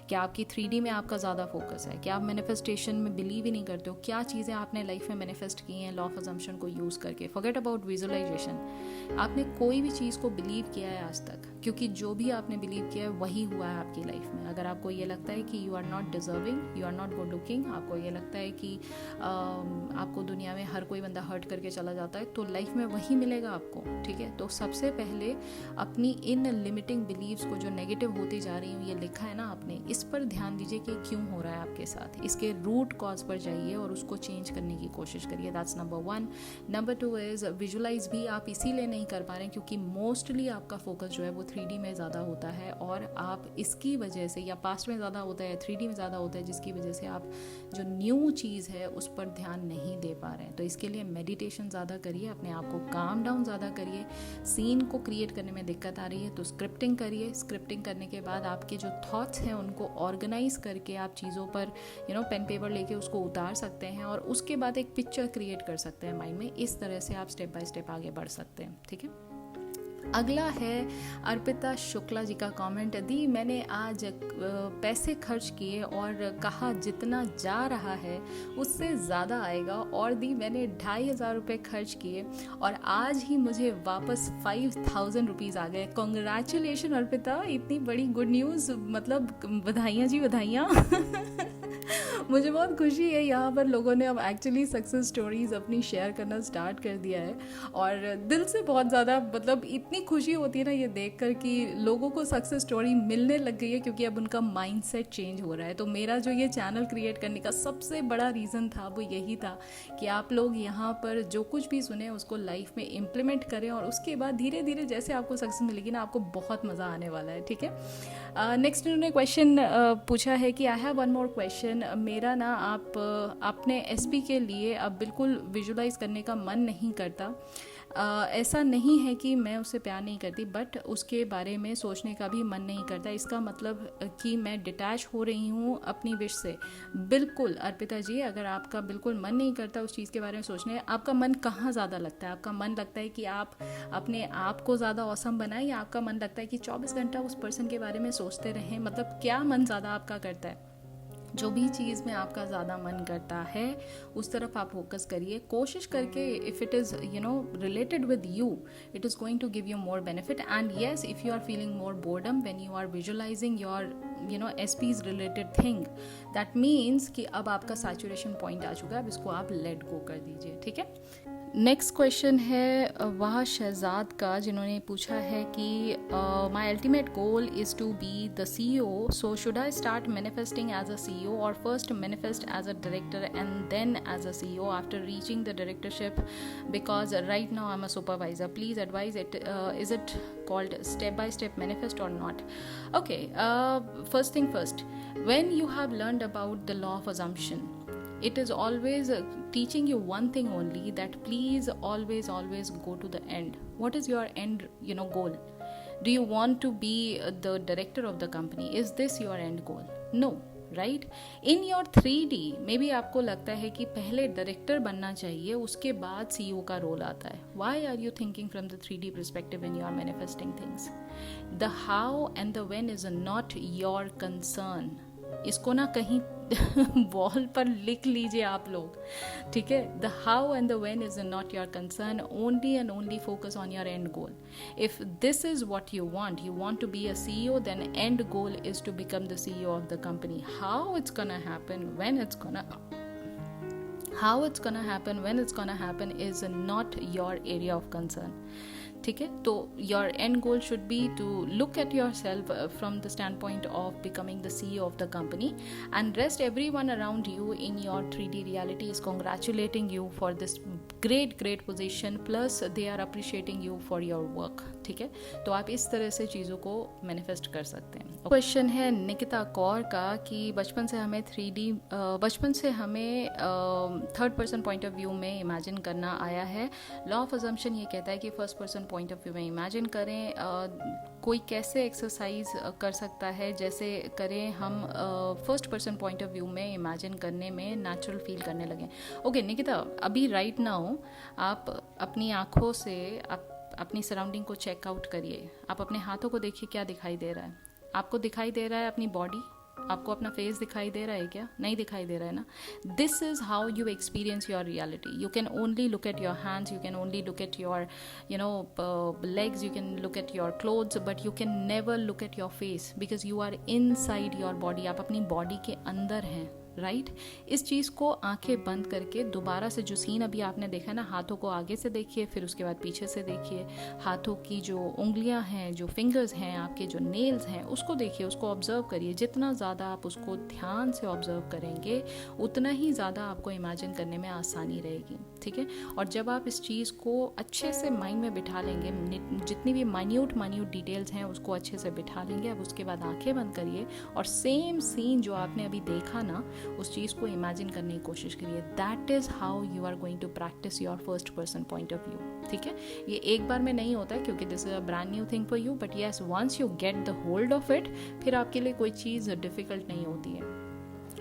क्या आपकी 3D में आपका ज़्यादा फोकस है, क्या आप मैनिफेस्टेशन में बिलीव ही नहीं करते हो, क्या चीज़ें आपने लाइफ में मैनिफेस्ट की हैं लॉ ऑफ अजम्पशन को यूज़ करके. Forget about visualization. आपने कोई भी चीज़ को बिलीव किया है आज तक, क्योंकि जो भी आपने बिलीव किया है वही हुआ है आपकी लाइफ में. अगर आपको ये लगता है कि you are not deserving, you are not good looking, आपको ये लगता है कि आपको दुनिया में हर कोई बंदा हर्ट करके चला जाता है, तो लाइफ में वही मिलेगा आपको. ठीक है. तो सबसे पहले अपनी इन लिमिटिंग बिलीव्स को जो नेगेटिव होती जा रही हूँ, ये लिखा है ना आपने, इस पर ध्यान दीजिए कि क्यों हो रहा है आपके साथ. इसके रूट कॉज पर जाइए और उसको चेंज करने की कोशिश करिए. That's number 1. Number 2 is visualize भी आप इसीलिए नहीं कर पा रहे हैं क्योंकि मोस्टली आपका फोकस जो है वो 3D में ज़्यादा होता है, और आप इसकी वजह से, या पास्ट में ज़्यादा होता है 3D में ज़्यादा होता है, जिसकी वजह से आप जो न्यू चीज़ है उस पर ध्यान नहीं दे पा रहे हैं। तो इसके लिए मेडिटेशन ज़्यादा करिए, अपने आप को काम डाउन ज़्यादा करिए। सीन को क्रिएट करने में दिक्कत आ रही है तो स्क्रिप्टिंग करिए। स्क्रिप्टिंग करने के बाद आपके जो थॉट्स हैं उनको ऑर्गेनाइज करके आप चीज़ों पर पेन पेपर लेके उसको उतार सकते हैं, और उसके बाद एक पिक्चर क्रिएट कर सकते हैं माइंड में। इस तरह से आप स्टेप बाय स्टेप आगे बढ़ सकते हैं। ठीक है, अगला है अर्पिता शुक्ला जी का कमेंट। दी मैंने आज पैसे खर्च किए और कहा जितना जा रहा है उससे ज़्यादा आएगा, और दी मैंने 2500 रुपये खर्च किए और आज ही मुझे वापस 5000 रुपीज़ आ गए। कॉन्ग्रेचुलेशन अर्पिता, इतनी बड़ी गुड न्यूज़, मतलब बधाइयाँ जी बधाइयाँ। मुझे बहुत खुशी है, यहाँ पर लोगों ने अब एक्चुअली सक्सेस स्टोरीज अपनी शेयर करना स्टार्ट कर दिया है, और दिल से बहुत ज़्यादा, मतलब इतनी खुशी होती है ना ये देखकर कि लोगों को सक्सेस स्टोरी मिलने लग गई है, क्योंकि अब उनका माइंडसेट चेंज हो रहा है। तो मेरा जो ये चैनल क्रिएट करने का सबसे बड़ा रीज़न था वो यही था कि आप लोग यहाँ पर जो कुछ भी सुने उसको लाइफ में इम्प्लीमेंट करें, और उसके बाद धीरे धीरे जैसे आपको सक्सेस मिलेगी ना, आपको बहुत मज़ा आने वाला है। ठीक है, नेक्स्ट इन्होंने क्वेश्चन पूछा है कि I have one more question. मेरा ना अपने एसपी के लिए अब बिल्कुल विजुलाइज करने का मन नहीं करता। ऐसा नहीं है कि मैं उससे प्यार नहीं करती, बट उसके बारे में सोचने का भी मन नहीं करता। इसका मतलब कि मैं डिटैच हो रही हूँ अपनी विश से। बिल्कुल अर्पिता जी, अगर आपका बिल्कुल मन नहीं करता उस चीज़ के बारे में सोचने, आपका मन कहाँ ज़्यादा लगता है? आपका मन लगता है कि आप अपने आप को ज़्यादा ऑसम बनाएं, या आपका मन लगता है कि 24 घंटा उस पर्सन के बारे में सोचते रहें? मतलब क्या मन ज़्यादा आपका करता है? जो भी चीज़ में आपका ज़्यादा मन करता है उस तरफ आप फोकस करिए। कोशिश करके, if it is related with you, it is going to give you more benefit. And yes, if you are feeling more boredom when you are visualizing your SP's related thing, that means कि अब आपका saturation point आ चुका है, अब इसको आप let go कर दीजिए। ठीक है, नेक्स्ट क्वेश्चन है वाह शहजाद का, जिन्होंने पूछा है कि my ultimate goal is to be the CEO, so should I start manifesting as a CEO और first manifest as a director and then as a CEO after reaching the directorship, because right now I am a supervisor, please advise it, is it called step by step manifest or not? Okay, first thing first, when you have learned about the law of assumption, it is always teaching you one thing only, that please always go to the end. What is your end goal? Do you want to be the director of the company? Is this your end goal? No, right? In your 3D में भी आपको लगता है कि पहले director बनना चाहिए, उसके बाद CEO का रोल आता है. Why are you thinking from the 3D perspective when you are manifesting things? The how and the when is not your concern. इसको ना कहीं वॉल पर लिख लीजिए आप लोग, ठीक है? The how and the when is not your concern, only and only focus on your end goal. If this is what you want to be a CEO, then end goal is to become the CEO of the company. How it's gonna happen, when it's gonna happen is not your area of concern. ठीक है, तो your end goal should be to look at yourself from the standpoint of becoming the CEO of the company, and rest everyone around you in your 3D reality is congratulating you for this great position, plus they are appreciating you for your work. ठीक है, तो आप इस तरह से चीज़ों को manifest कर सकते हैं. क्वेश्चन है निकिता कौर का कि बचपन से हमें third person point of view में इमेजिन करना आया है. लॉ ऑफ अजम्पशन ये कहता है कि first person point of view में इमेजिन करें. कोई कैसे एक्सरसाइज कर सकता है? जैसे करें हम first person point of view में इमेजिन करने में नेचुरल फील करने लगें. ओके निकिता, अभी राइट नाउ आप अपनी आँखों से अपनी सराउंडिंग को चेकआउट करिए. आप अपने हाथों को देखिए, क्या दिखाई दे रहा है? आपको दिखाई दे रहा है अपनी बॉडी? आपको अपना फेस दिखाई दे रहा है क्या? नहीं दिखाई दे रहा है ना. This is how you experience your reality. You can only look at your hands, you can only look at your legs, you can look at your clothes, but you can never look at your face because you are inside your body. आप अपनी body के अंदर हैं, right. इस चीज़ को आंखें बंद करके दोबारा से जो सीन अभी आपने देखा ना, हाथों को आगे से देखिए, फिर उसके बाद पीछे से देखिए, हाथों की जो उंगलियां हैं, जो फिंगर्स हैं, आपके जो नेल्स हैं, उसको देखिए, उसको ऑब्जर्व करिए। जितना ज़्यादा आप उसको ध्यान से ऑब्जर्व करेंगे उतना ही ज़्यादा आपको इमेजिन करने में आसानी रहेगी, ठीक है। और जब आप इस चीज़ को अच्छे से माइंड में बिठा लेंगे, जितनी भी माइन्यूट डिटेल्स हैं उसको अच्छे से बिठा लेंगे, अब उसके बाद आंखें बंद करिए और सेम सीन जो आपने अभी देखा ना, उस चीज़ को इमेजिन करने की कोशिश करिए। That is how you are going to practise your first person point of view, ठीक है। ये एक बार में नहीं होता है क्योंकि this is a brand new thing for you, but yes once you get the hold of it, फिर आपके लिए कोई चीज़ डिफिकल्ट नहीं होती है।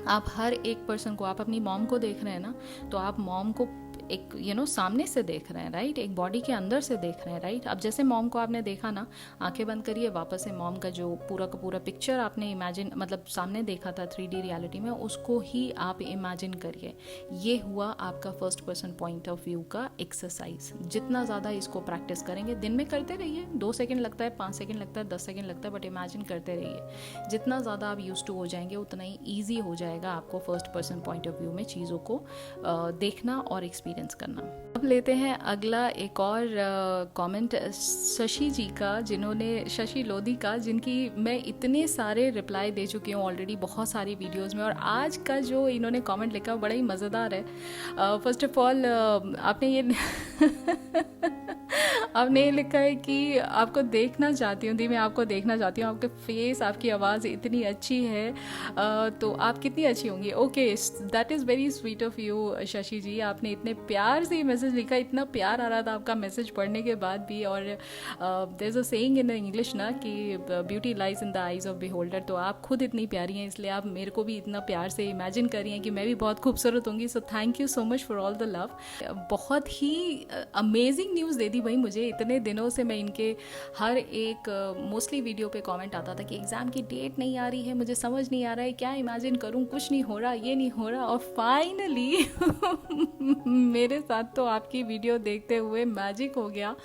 आप हर एक पर्सन को, आप अपनी मॉम को देख रहे हैं ना, तो आप मॉम को एक सामने से देख रहे हैं, राइट, एक बॉडी के अंदर से देख रहे हैं, राइट। अब जैसे मॉम को आपने देखा ना, आंखें बंद करिए, वापस से मॉम का जो पूरा का पूरा पिक्चर आपने इमेजिन, मतलब सामने देखा था 3D रियलिटी में, उसको ही आप इमेजिन करिए। ये हुआ आपका first person point of view का एक्सरसाइज। जितना ज़्यादा इसको प्रैक्टिस करेंगे, दिन में करते रहिए, 2 सेकेंड लगता है, 5 सेकेंड लगता है, 10 सेकेंड लगता है, बट इमेजिन करते रहिए। जितना ज़्यादा आप यूज टू हो जाएंगे उतना ही ईजी हो जाएगा आपको first person point of view में चीज़ों को देखना और एक्सपीरियंस करना। अब लेते हैं अगला एक और कमेंट शशि जी का, जिन्होंने, शशि लोधी का, जिनकी मैं इतने सारे रिप्लाई दे चुकी हूँ ऑलरेडी बहुत सारी वीडियोस में, और आज का जो इन्होंने कमेंट लिखा बड़ा ही मज़ेदार है। फर्स्ट ऑफ ऑल आपने ये आपने ये लिखा है कि आपको देखना चाहती हूँ दी, मैं आपको देखना चाहती हूँ, आपके फेस, आपकी आवाज़ इतनी अच्छी है, तो आप कितनी अच्छी होंगी। Okay, that is very sweet of you Shashi ji, आपने इतने प्यार से मैसेज लिखा, इतना प्यार आ रहा था आपका मैसेज पढ़ने के बाद भी। और there is a saying in English ना कि beauty lies in the eyes of beholder, तो आप खुद इतनी प्यारी हैं, इसलिए आप मेरे को भी इतना प्यार से इमेजिन कर रही हैं कि मैं भी बहुत खूबसूरत होंगी। So thank you so much for all the love. बहुत ही अमेजिंग न्यूज़ दे दी भाई मुझे। इतने दिनों से मैं इनके हर एक मोस्टली वीडियो पे कमेंट आता था कि एग्ज़ाम की डेट नहीं आ रही है, मुझे समझ नहीं आ रहा है, क्या इमेजिन करूं, कुछ नहीं हो रहा, ये नहीं हो रहा, और फाइनली मेरे साथ तो आपकी वीडियो देखते हुए मैजिक हो गया।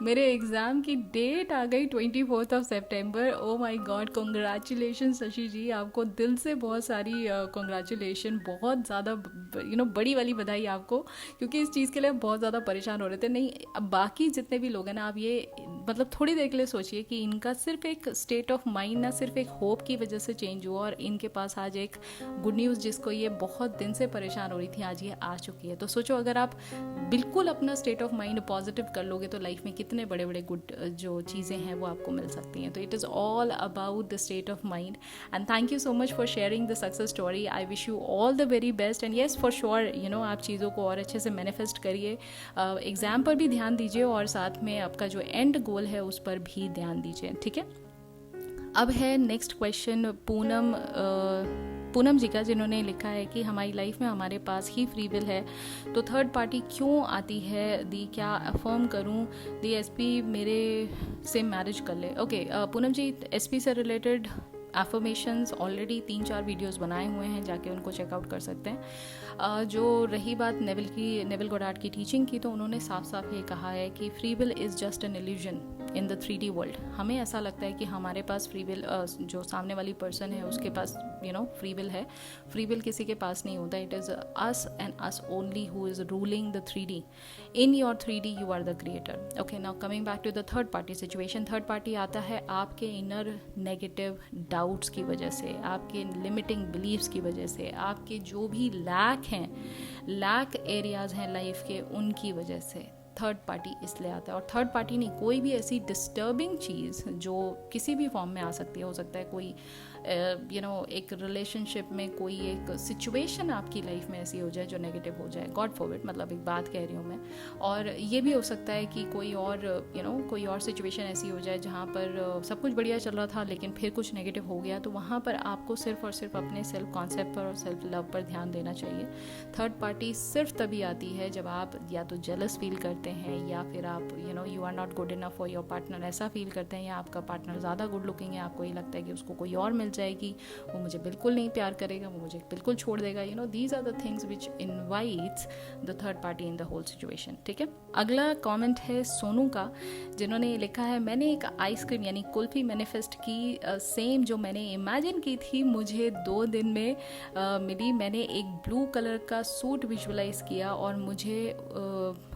मेरे एग्ज़ाम की डेट आ गई 24 सितंबर। Oh my god, congratulation Shashi ji, आपको दिल से बहुत सारी कॉन्ग्रेचुलेशन, बहुत ज़्यादा बड़ी वाली बधाई आपको, क्योंकि इस चीज़ के लिए बहुत ज़्यादा परेशान हो रहे थे। नहीं, अब बाकी जितने भी लोग हैं ना, आप ये मतलब थोड़ी देर के लिए सोचिए कि इनका सिर्फ एक स्टेट ऑफ माइंड ना सिर्फ एक होप की वजह से चेंज हुआ, और इनके पास आज एक गुड न्यूज़, जिसको ये बहुत दिन से परेशान हो रही थी, आज ये आ चुकी है। तो सोचो, अगर आप बिल्कुल अपना स्टेट ऑफ माइंड पॉजिटिव कर लोगे तो लाइफ में कितने बड़े बड़े गुड जो चीज़ें हैं वो आपको मिल सकती हैं। तो it is all about the state of mind, and thank you so much for sharing the success story. I wish you all the very best, and yes for sure आप चीज़ों को और अच्छे से मैनिफेस्ट करिए, एग्ज़ाम पर भी ध्यान दीजिए, और साथ में आपका जो एंड गोल है उस पर भी ध्यान दीजिए, ठीक है। अब है नेक्स्ट क्वेश्चन पूनम जी का, जिन्होंने लिखा है कि हमारी लाइफ में हमारे पास ही फ्री विल है तो थर्ड पार्टी क्यों आती है दी, क्या अफर्म करूं दी एसपी मेरे से मैरिज कर ले। ओके पूनम जी, एसपी से रिलेटेड एफर्मेशंस ऑलरेडी 3-4 वीडियोस बनाए हुए हैं, जाके उनको चेकआउट कर सकते हैं। जो रही बात नेविल गोडार्ड की टीचिंग की, तो उन्होंने साफ साफ ये कहा है कि free will is just an illusion in the 3D world. हमें ऐसा लगता है कि हमारे पास फ्री विल, जो सामने वाली पर्सन है उसके पास फ्री विल है। फ्री विल किसी के पास नहीं होता। It is us and us only who is ruling the 3D। In your 3D you are the creator. Okay, now coming back to the third party situation. Third party आता है आपके inner negative doubts की वजह से, आपके limiting beliefs की वजह से, आपके जो भी लैक एरियाज हैं लाइफ के, उनकी वजह से थर्ड पार्टी इसलिए आता है। और थर्ड पार्टी नहीं, कोई भी ऐसी डिस्टर्बिंग चीज़ जो किसी भी फॉर्म में आ सकती है, हो सकता है कोई एक रिलेशनशिप में कोई एक सिचुएशन आपकी लाइफ में ऐसी हो जाए जो नेगेटिव हो जाए, गॉड फॉरबिड, मतलब एक बात कह रही हूँ मैं। और ये भी हो सकता है कि कोई और कोई और सिचुएशन ऐसी हो जाए जहाँ पर सब कुछ बढ़िया चल रहा था लेकिन फिर कुछ नेगेटिव हो गया, तो वहाँ पर आपको सिर्फ और सिर्फ अपने सेल्फ कॉन्सेप्ट पर और सेल्फ लव पर ध्यान देना चाहिए। थर्ड पार्टी सिर्फ तभी आती है जब आप या तो जेलस फील करते हैं, या फिर आप you are not good enough for your partner, ऐसा फील करते हैं, या आपका पार्टनर ज़्यादा गुड लुकिंग है, आपको ये लगता है कि उसको कोई और मिल निकल जाएगी, वो मुझे बिल्कुल नहीं प्यार करेगा, वो मुझे बिल्कुल छोड़ देगा। You know these are the things which invites the third party in the whole situation. ठीक है, अगला कमेंट है सोनू का, जिन्होंने लिखा है मैंने एक आइसक्रीम यानी कुल्फी मैनिफेस्ट की, सेम जो मैंने इमेजिन की थी मुझे 2 दिन में मिली। मैंने एक ब्लू कलर का सूट विजुअलाइज किया और मुझे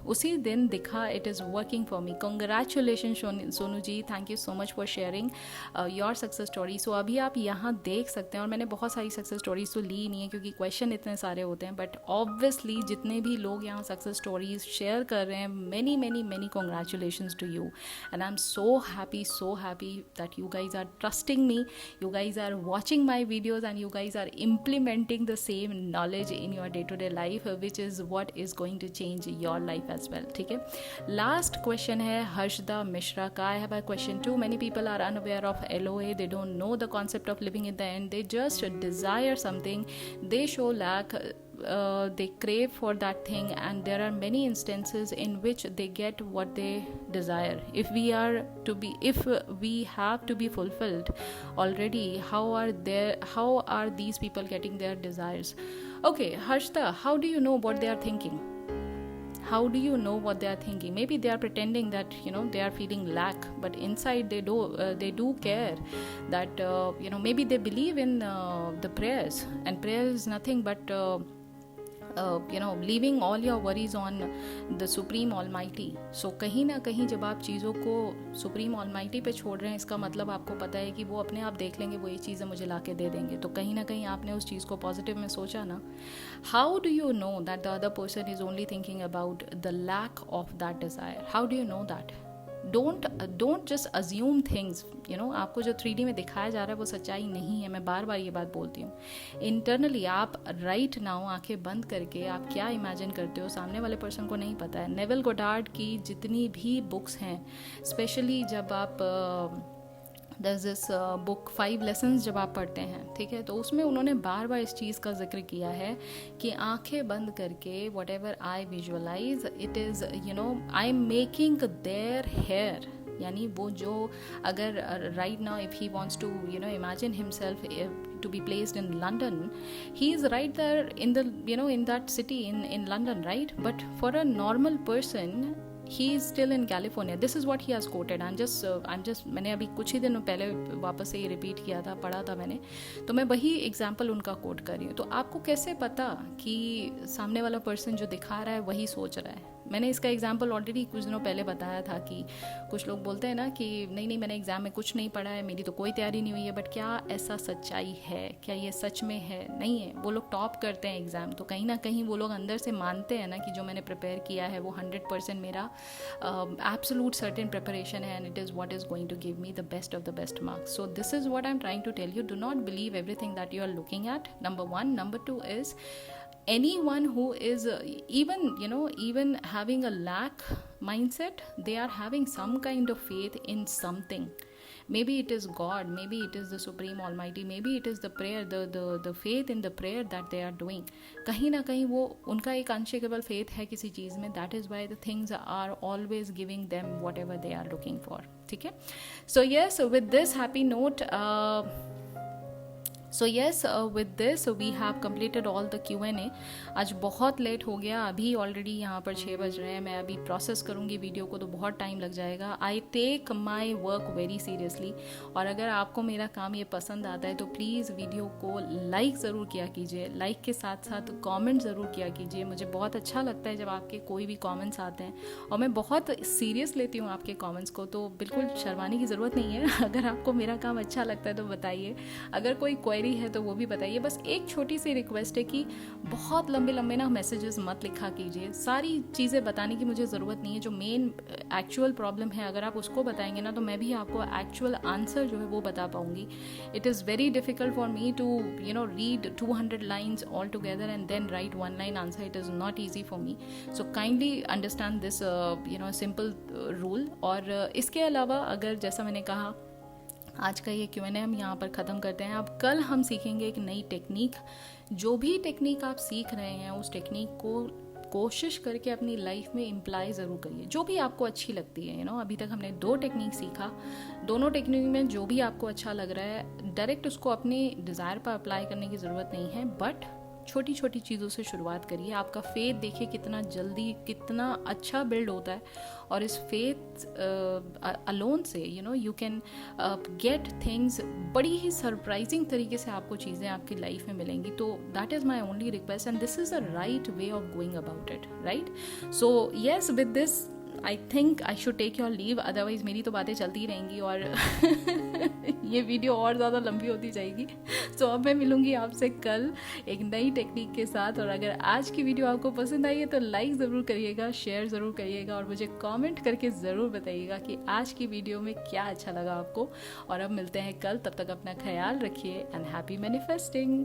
उसी दिन दिखा। It is working for me. Congratulation Sonu ji, thank you so much for sharing your success story. So अभी आप यहाँ देख सकते हैं, और मैंने बहुत सारी सक्सेस स्टोरीज तो ली नहीं है क्योंकि क्वेश्चन इतने सारे होते हैं, बट ऑब्वियसली जितने भी लोग यहाँ सक्सेस स्टोरीज शेयर कर रहे हैं, many many many congratulations to you and I am so happy that you guys are trusting me, you guys are watching my videos and you guys are implementing the same knowledge in your day-to-day life, which is what is going to change your life as well. ठीक है, last question है हर्षदा मिश्रा का। I have a question too. Many people are unaware of LOA. They don't know the concept of living in the end. They just desire something. They show lack. They crave for that thing, and there are many instances in which they get what they desire. If we have to be fulfilled already, how are these people getting their desires? Okay, Harshita, how do you know what they are thinking? How do you know what they are thinking? Maybe they are pretending that they are feeling lack, but inside they do care that maybe they believe in the prayers, and prayer is nothing but leaving all your worries on the Supreme Almighty. So कहीं ना कहीं जब आप चीज़ों को Supreme Almighty पे छोड़ रहे हैं, इसका मतलब आपको पता है कि वो अपने आप देख लेंगे, वो ये चीज़ें मुझे ला के दे देंगे। तो कहीं ना कहीं आपने उस चीज़ को पॉजिटिव में सोचा ना। How do you know that the other person is only thinking about the lack of that desire? How do you know that? Don't just assume things. आपको जो 3D में दिखाया जा रहा है वो सच्चाई नहीं है। मैं बार बार ये बात बोलती हूँ। इंटरनली आप राइट नाउ आंखें बंद करके आप क्या इमेजिन करते हो, सामने वाले पर्सन को नहीं पता है। नेविल गोडार्ड की जितनी भी बुक्स हैं, स्पेशली जब आप there's this book 5 lessons जब आप पढ़ते हैं, ठीक है, तो उसमें उन्होंने बार बार इस चीज़ का जिक्र किया है कि आंखें बंद करके whatever I visualize, it is I am making their hair, यानी वो जो अगर right now if he wants to imagine himself to be placed in London, he is right there in the in that city in London, right? But for a normal person, he is still in California. This is what he has quoted. I'm just मैंने अभी कुछ ही दिनों पहले वापस से ये repeat किया था, पढ़ा था मैंने, तो मैं वही एग्जाम्पल उनका कोट कर रही हूँ। तो आपको कैसे पता कि सामने वाला पर्सन जो दिखा रहा है वही सोच रहा है? मैंने इसका एग्जाम्पल ऑलरेडी कुछ दिनों पहले बताया था कि कुछ लोग बोलते हैं ना कि नहीं मैंने एग्ज़ाम में कुछ नहीं पढ़ा है, मेरी तो कोई तैयारी नहीं हुई है, बट क्या ऐसा सच्चाई है? क्या ये सच में है? नहीं है। वो लोग टॉप करते हैं एग्ज़ाम, तो कहीं ना कहीं वो लोग अंदर से मानते हैं ना कि जो मैंने प्रिपेयर किया है वो 100% मेरा एब्सोल्यूट सर्टेन प्रिपरेशन है, and it is what is going to give me the best of the best marks. So this is what I am trying to tell you. Do not believe everything that you are looking at, number 1. Number 2 is anyone who is even having a lack mindset, they are having some kind of faith in something. Maybe it is God, maybe it is the Supreme Almighty, maybe it is the prayer, the faith in the prayer that they are doing. कहीं ना कहीं वो उनका एक unshakable faith है किसी चीज़ में. That is why the things are always giving them whatever they are looking for. ठीक है? So yes, with this happy note, with this we have completed all the Q&A. आज बहुत लेट हो गया, अभी ऑलरेडी यहाँ पर 6 बज रहे हैं. मैं अभी प्रोसेस करूँगी वीडियो को तो बहुत टाइम लग जाएगा. I take my work very seriously, और अगर आपको मेरा काम ये पसंद आता है तो प्लीज़ वीडियो को लाइक ज़रूर किया कीजिए. लाइक के साथ साथ कमेंट ज़रूर किया कीजिए. मुझे बहुत अच्छा लगता है जब आपके कोई भी कमेंट्स आते हैं, और मैं बहुत सीरियस लेती हूँ आपके कमेंट्स को, तो बिल्कुल शर्माने की ज़रूरत नहीं है. अगर आपको मेरा काम अच्छा लगता है तो बताइए. अगर कोई क्वेरी है तो वो भी बताइए. बस एक छोटी सी रिक्वेस्ट है कि बहुत लंबे लंबे ना मैसेजेस मत लिखा कीजिए. सारी चीज़ें बताने की मुझे ज़रूरत नहीं है. जो मेन एक्चुअल प्रॉब्लम है अगर आप उसको बताएंगे ना, तो मैं भी आपको एक्चुअल आंसर जो है वो बता पाऊंगी. It is very difficult for me to read 200 lines all together and then write 1 line answer. It is not easy for me. So kindly understand this simple rule. और इसके अलावा अगर जैसा मैंने कहा, आज का ये Q&A हम यहाँ पर ख़त्म करते हैं. अब कल हम सीखेंगे एक नई टेक्निक. जो भी टेक्निक आप सीख रहे हैं उस टेक्निक को कोशिश करके अपनी लाइफ में इम्प्लाई ज़रूर करिए, जो भी आपको अच्छी लगती है। अभी तक हमने 2 टेक्निक सीखा, दोनों टेक्निक में जो भी आपको अच्छा लग रहा है डायरेक्ट उसको अपने डिज़ायर पर अप्लाई करने की ज़रूरत नहीं है, बट छोटी छोटी चीज़ों से शुरुआत करिए। आपका फेथ देखिए कितना जल्दी, कितना अच्छा बिल्ड होता है, और इस फेथ अलोन से यू कैन गेट थिंग्स, बड़ी ही सरप्राइजिंग तरीके से आपको चीज़ें आपकी लाइफ में मिलेंगी। तो that is my only request and this is the right way of going about it, right? So yes, with this I think I should take your leave, otherwise मेरी तो बातें चलती रहेंगी और ये वीडियो और ज़्यादा लंबी होती जाएगी। सो अब मैं मिलूँगी आपसे कल एक नई टेक्निक के साथ, और अगर आज की वीडियो आपको पसंद आई है तो लाइक ज़रूर करिएगा, शेयर ज़रूर करिएगा, और मुझे कमेंट करके ज़रूर बताइएगा कि आज की वीडियो में क्या अच्छा लगा आपको। और अब मिलते हैं कल, तब तक अपना ख्याल रखिए एंड हैप्पी मैनिफेस्टिंग।